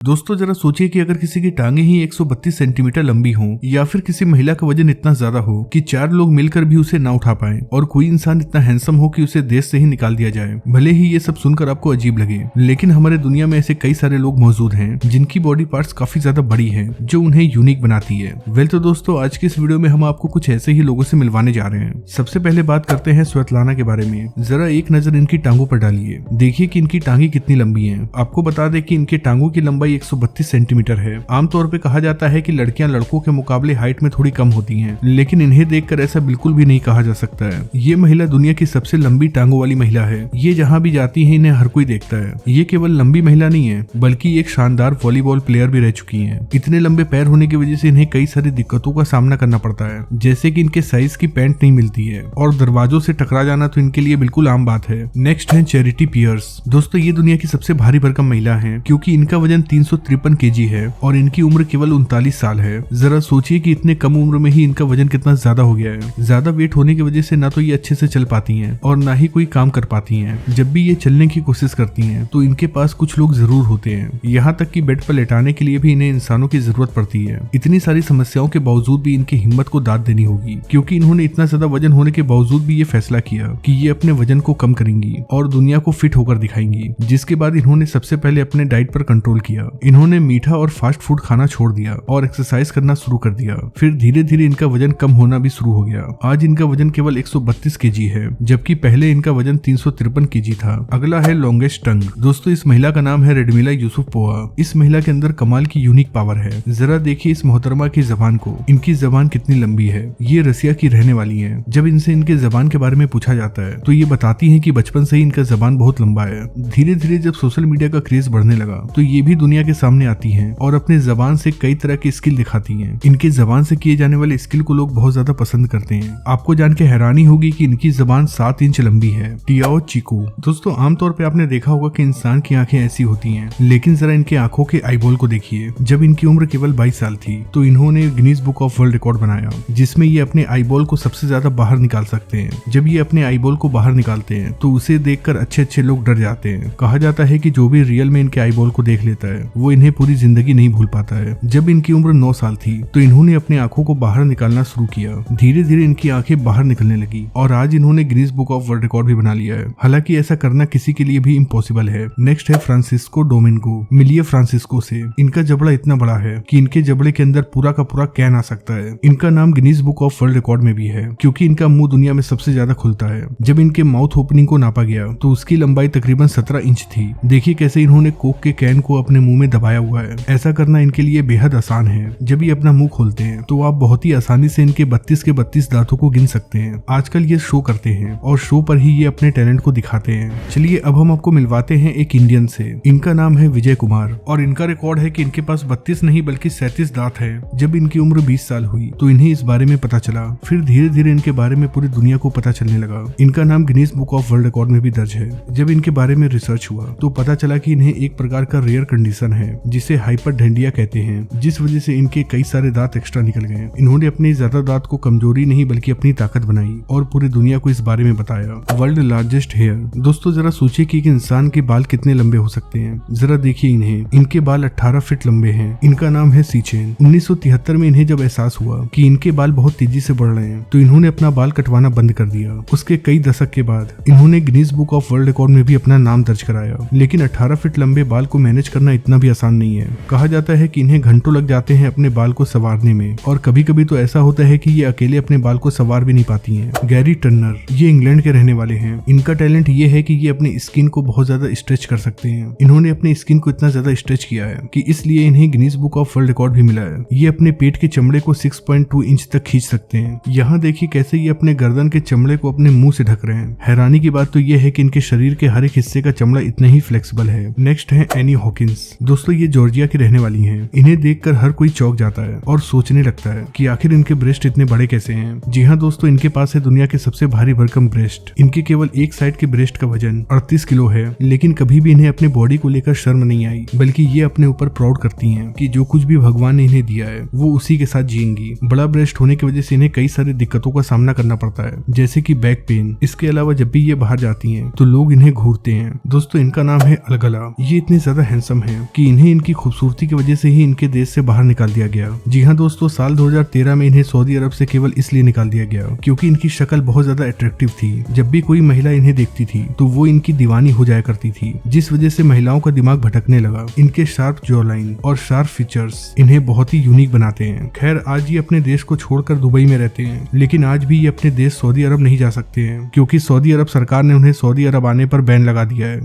दोस्तों जरा सोचिए कि अगर किसी की टांगे ही 132 सेंटीमीटर लंबी हो या फिर किसी महिला का वजन इतना ज्यादा हो कि 4 लोग मिलकर भी उसे ना उठा पाए और कोई इंसान इतना हैंडसम हो कि उसे देश से ही निकाल दिया जाए। भले ही ये सब सुनकर आपको अजीब लगे, लेकिन हमारे दुनिया में ऐसे कई सारे लोग मौजूद हैं जिनकी बॉडी पार्ट्स काफी ज्यादा बड़ी है जो उन्हें यूनिक बनाती है। वेल तो दोस्तों आज की इस वीडियो में हम आपको कुछ ऐसे ही लोगों से मिलवाने जा रहे हैं। सबसे पहले बात करते हैं स्वेतलाना के बारे में। जरा एक नजर इनकी टांगों पर डालिए, देखिए कि इनकी टांगे कितनी लंबी है। आपको बता दें कि इनके टांगों की लंबाई 132 सेंटीमीटर है। आमतौर पे कहा जाता है कि लड़कियां लड़कों के मुकाबले हाइट में थोड़ी कम होती हैं, लेकिन इन्हें देखकर ऐसा बिल्कुल भी नहीं कहा जा सकता है। ये महिला दुनिया की सबसे लंबी टांगों वाली महिला है। ये जहाँ भी जाती है इन्हें हर कोई देखता है। ये केवल लंबी महिला नहीं है बल्कि एक शानदार वॉलीबॉल प्लेयर भी रह चुकी है। इतने लंबे पैर होने की वजह से इन्हें कई सारी दिक्कतों का सामना करना पड़ता है, जैसे कि इनके साइज की पैंट नहीं मिलती है और दरवाजों से टकरा जाना तो इनके लिए बिल्कुल आम बात है। नेक्स्ट है चैरिटी पियर्स। दोस्तों ये दुनिया की सबसे भारी भरकम महिला है क्योंकि इनका वजन 353 केजी है और इनकी उम्र केवल 39 साल है। जरा सोचिए कि इतने कम उम्र में ही इनका वजन कितना ज्यादा हो गया है। ज्यादा वेट होने की वजह से ना तो ये अच्छे से चल पाती हैं और ना ही कोई काम कर पाती हैं। जब भी ये चलने की कोशिश करती हैं तो इनके पास कुछ लोग जरूर होते हैं, यहाँ तक कि बेड पर लेटाने के लिए भी इन्हें इंसानों की जरूरत पड़ती है। इतनी सारी समस्याओं के बावजूद भी इनकी हिम्मत को दाद देनी होगी क्योंकि इन्होंने इतना ज्यादा वजन होने के बावजूद भी ये फैसला किया कि ये अपने वजन को कम करेंगी और दुनिया को फिट होकर दिखाएंगी। जिसके बाद इन्होंने सबसे पहले अपने डाइट पर कंट्रोल किया। इन्होंने मीठा और फास्ट फूड खाना छोड़ दिया और एक्सरसाइज करना शुरू कर दिया। फिर धीरे धीरे इनका वजन कम होना भी शुरू हो गया। आज इनका वजन केवल 132 केजी है, जबकि पहले इनका वजन 353 केजी था। अगला है लॉन्गेस्ट टंग। दोस्तों इस महिला का नाम है रेडमिला यूसुफपोवा। इस महिला के अंदर कमाल की यूनिक पावर है। जरा देखिए इस मोहतरमा की जबान को। इनकी जबान कितनी लंबी है। ये रसिया की रहने वाली है। जब इनसे इनके जबान के बारे में पूछा जाता है तो ये बताती है कि बचपन से ही इनका जबान बहुत लंबा है। धीरे धीरे जब सोशल मीडिया का क्रेज बढ़ने लगा तो ये भी दुनिया के सामने आती है और अपने जबान से कई तरह की स्किल दिखाती हैं। इनके जबान से किए जाने वाले स्किल को लोग बहुत ज्यादा पसंद करते हैं। आपको जान के हैरानी होगी कि इनकी जबान 7 इंच लंबी है। टियाओ चिकू। दोस्तों आमतौर पे आपने देखा होगा कि इंसान की आंखें ऐसी होती हैं, लेकिन जरा इनके आंखों के आईबॉल को देखिए। जब इनकी उम्र केवल 22 साल थी तो इन्होंने Guinness book of world record बनाया जिसमें ये अपने आईबॉल को सबसे ज्यादा बाहर निकाल सकते हैं। जब ये अपने आईबॉल को बाहर निकालते हैं तो उसे देखकर अच्छे लोग डर जाते हैं। कहा जाता है कि जो भी रियल में इनके आईबॉल को देख लेता है वो इन्हें पूरी जिंदगी नहीं भूल पाता है। जब इनकी उम्र 9 साल थी तो इन्होंने अपने आंखों को बाहर निकालना शुरू किया। धीरे धीरे इनकी आंखें बाहर निकलने लगी और आज इन्होंने Guinness book of world record भी बना लिया है। हालांकि ऐसा करना किसी के लिए भी इम्पॉसिबल है। नेक्स्ट है फ्रांसिस्को डोमिंगो। मिलिए फ्रांसिस्को से। इनका जबड़ा इतना बड़ा है कि इनके जबड़े के अंदर पूरा का पूरा कैन आ सकता है। इनका नाम Guinness book of world record में भी है क्योंकि इनका मुंह दुनिया में सबसे ज्यादा खुलता है। जब इनके माउथ ओपनिंग को नापा गया तो उसकी लंबाई तकरीबन 17 इंच थी। देखिए कैसे इन्होंने कोक के कैन को अपने मुंह में दबाया हुआ है। ऐसा करना इनके लिए बेहद आसान है। जब ये अपना मुंह खोलते हैं तो आप बहुत ही आसानी से इनके 32 के 32 दांतों को गिन सकते हैं। आजकल ये शो करते हैं और शो पर ही ये अपने टैलेंट को दिखाते हैं। चलिए अब हम आपको मिलवाते हैं एक इंडियन से। इनका नाम है विजय कुमार और इनका रिकॉर्ड है कि इनके पास 32 नहीं बल्कि 37 दांत है। जब इनकी उम्र 20 साल हुई तो इन्हें इस बारे में पता चला। फिर धीरे धीरे इनके बारे में पूरी दुनिया को पता चलने लगा। इनका नाम Guinness book of world record में भी दर्ज है। जब इनके बारे में रिसर्च हुआ तो पता चला कि इन्हें एक प्रकार का रेयर कंडीशन है जिसे हाइपरडेंडिया कहते हैं, जिस वजह से इनके कई सारे दांत एक्स्ट्रा निकल गए। इन्होंने अपने ज्यादा दांत को कमजोरी नहीं बल्कि अपनी ताकत बनाई और पूरी दुनिया को इस बारे में बताया। World largest hair. दोस्तों जरा सोचिए कि एक इंसान के बाल कितने लंबे हो सकते हैं। जरा देखिए इन्हें। इनके बाल 18 फीट लंबे हैं। इनका नाम है सीचेन। 1973 में इन्हें जब एहसास हुआ कि इनके बाल बहुत तेजी से बढ़ रहे हैं तो इन्होंने अपना बाल कटवाना बंद कर दिया। उसके कई दशक के बाद इन्होंने Guinness book of world record में भी अपना नाम दर्ज कराया। लेकिन 18 फीट लंबे बाल को मैनेज करना इतना भी आसान नहीं है। कहा जाता है कि इन्हें घंटों लग जाते हैं अपने बाल को संवारने में और कभी कभी तो ऐसा होता है कि ये अकेले अपने बाल को संवार भी नहीं पाती हैं। Gary Turner. ये इंग्लैंड के रहने वाले हैं। इनका टैलेंट ये है कि ये अपनी स्किन को बहुत ज्यादा स्ट्रेच कर सकते हैं। इन्होंने अपनी स्किन को इतना ज्यादा स्ट्रेच किया है कि इसलिए इन्हें Guinness book of world record भी मिला है। ये अपने पेट के चमड़े को 6.2 इंच तक खींच सकते हैं। यहाँ देखिए कैसे ये अपने गर्दन के चमड़े को अपने मुंह से ढक रहे हैं। हैरानी की बात तो ये है कि इनके शरीर के हर एक हिस्से का चमड़ा इतना ही फ्लेक्सिबल है। नेक्स्ट है एनी हॉकिंस। दोस्तों ये जॉर्जिया की रहने वाली हैं। इन्हें देखकर हर कोई चौंक जाता है और सोचने लगता है कि आखिर इनके ब्रेस्ट इतने बड़े कैसे हैं। जी हाँ दोस्तों, इनके पास है दुनिया के सबसे भारी भरकम ब्रेस्ट। इनके केवल एक साइड के ब्रेस्ट का वजन 38 किलो है। लेकिन कभी भी इन्हें अपने बॉडी को लेकर शर्म नहीं आई, बल्कि ये अपने ऊपर प्राउड करती हैं कि जो कुछ भी भगवान ने इन्हें दिया है वो उसी के साथ जिएंगी। बड़ा ब्रेस्ट होने की वजह से इन्हें कई सारी दिक्कतों का सामना करना पड़ता है, जैसे कि बैक पेन। इसके अलावा जब भी ये बाहर जाती हैं तो लोग इन्हें घूरते हैं। दोस्तों इनका नाम है अलगला। ये इतने ज्यादा हैंडसम हैं कि इन्हें इनकी खूबसूरती की वजह से ही इनके देश से बाहर निकाल दिया गया। जी हाँ दोस्तों, साल 2013 में इन्हें सऊदी अरब से केवल इसलिए निकाल दिया गया क्योंकि इनकी शक्ल बहुत ज्यादा अट्रैक्टिव थी। जब भी कोई महिला इन्हें देखती थी तो वो इनकी दीवानी हो जाया करती थी, जिस वजह से महिलाओं का दिमाग भटकने लगा। इनके शार्प जॉ लाइन और शार्प फीचर्स इन्हें बहुत ही यूनिक बनाते हैं। खैर, आज ये अपने देश को छोड़कर दुबई में रहते हैं, लेकिन आज भी ये अपने देश सऊदी अरब नहीं जा सकते हैं क्योंकि सऊदी अरब सरकार ने उन्हें सऊदी अरब आने पर बैन लगा दिया है।